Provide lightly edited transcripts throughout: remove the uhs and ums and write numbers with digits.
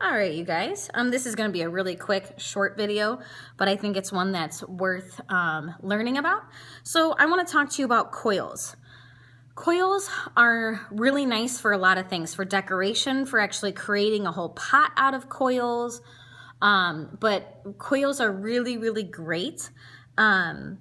All right, you guys, this is going to be a really quick, short video, but I think it's one that's worth learning about. So I want to talk to you about coils. Coils are really nice for a lot of things, for decoration, for actually creating a whole pot out of coils, but coils are really, really great for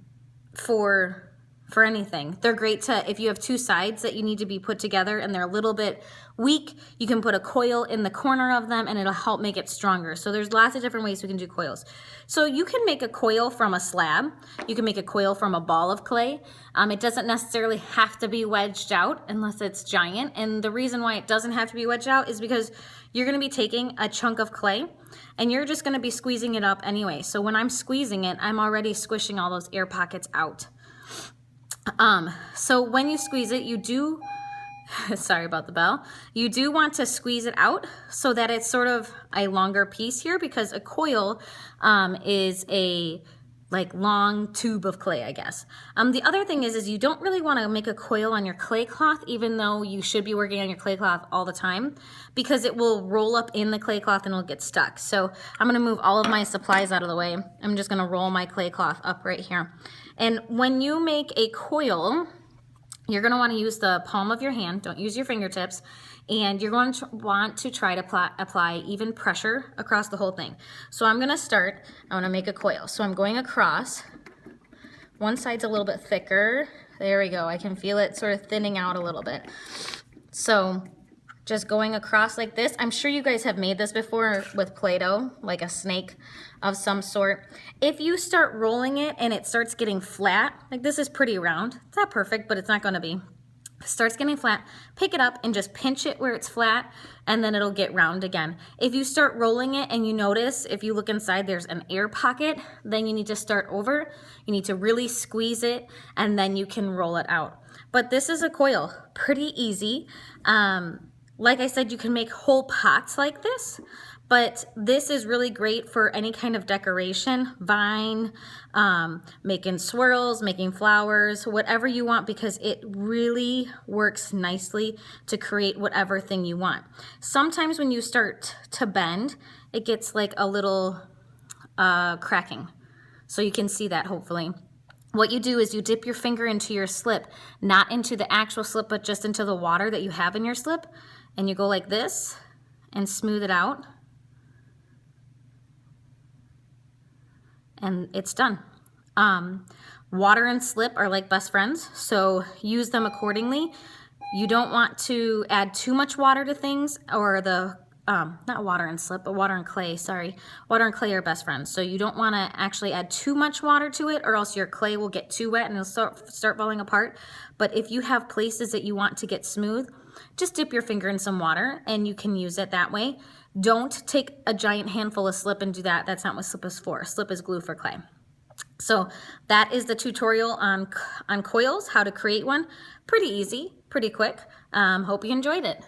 anything. They're great to, if you have two sides that you need to be put together and they're a little bit weak, you can put a coil in the corner of them and it'll help make it stronger. So there's lots of different ways we can do coils. So you can make a coil from a slab. You can make a coil from a ball of clay. It doesn't necessarily have to be wedged out unless it's giant. And the reason why it doesn't have to be wedged out is because you're going to be taking a chunk of clay and you're just going to be squeezing it up anyway. So when I'm squeezing it, I'm already squishing all those air pockets out. So when you squeeze it, you do, sorry about the bell, you do want to squeeze it out so that it's sort of a longer piece here, because a coil is a long tube of clay, I guess. The other thing is you don't really want to make a coil on your clay cloth, even though you should be working on your clay cloth all the time, because it will roll up in the clay cloth and it'll get stuck. So I'm going to move all of my supplies out of the way. I'm just going to roll my clay cloth up right here. And when you make a coil, you're going to want to use the palm of your hand. Don't use your fingertips. And you're going to want to try to apply even pressure across the whole thing. So I'm going to start, I want to make a coil. So I'm going across. One side's a little bit thicker. There we go. I can feel it sort of thinning out a little bit. So just going across like this. I'm sure you guys have made this before with Play-Doh, like a snake of some sort. If you start rolling it and it starts getting flat, like this is pretty round. It's not perfect, but it's not going to be. Starts getting flat, pick it up and just pinch it where it's flat, and then it'll get round again. If you start rolling it and you notice, if you look inside, there's an air pocket, then you need to start over. You need to really squeeze it, and then you can roll it out. But this is a coil, pretty easy. Like I said, you can make whole pots like this, but this is really great for any kind of decoration, vine, making swirls, making flowers, whatever you want, because it really works nicely to create whatever thing you want. Sometimes when you start to bend, it gets like a little cracking. So you can see that hopefully. What you do is you dip your finger into your slip, not into the actual slip, but just into the water that you have in your slip. And you go like this and smooth it out. And it's done. Water and slip are like best friends, so use them accordingly. You don't want to add too much water to things, or not water and slip, but water and clay, sorry. Water and clay are best friends, so you don't want to actually add too much water to it, or else your clay will get too wet and it'll start falling apart. But if you have places that you want to get smooth, just dip your finger in some water and you can use it that way. Don't take a giant handful of slip and do that. That's not what slip is for. Slip is glue for clay. So that is the tutorial on coils, how to create one. Pretty easy, pretty quick. Hope you enjoyed it.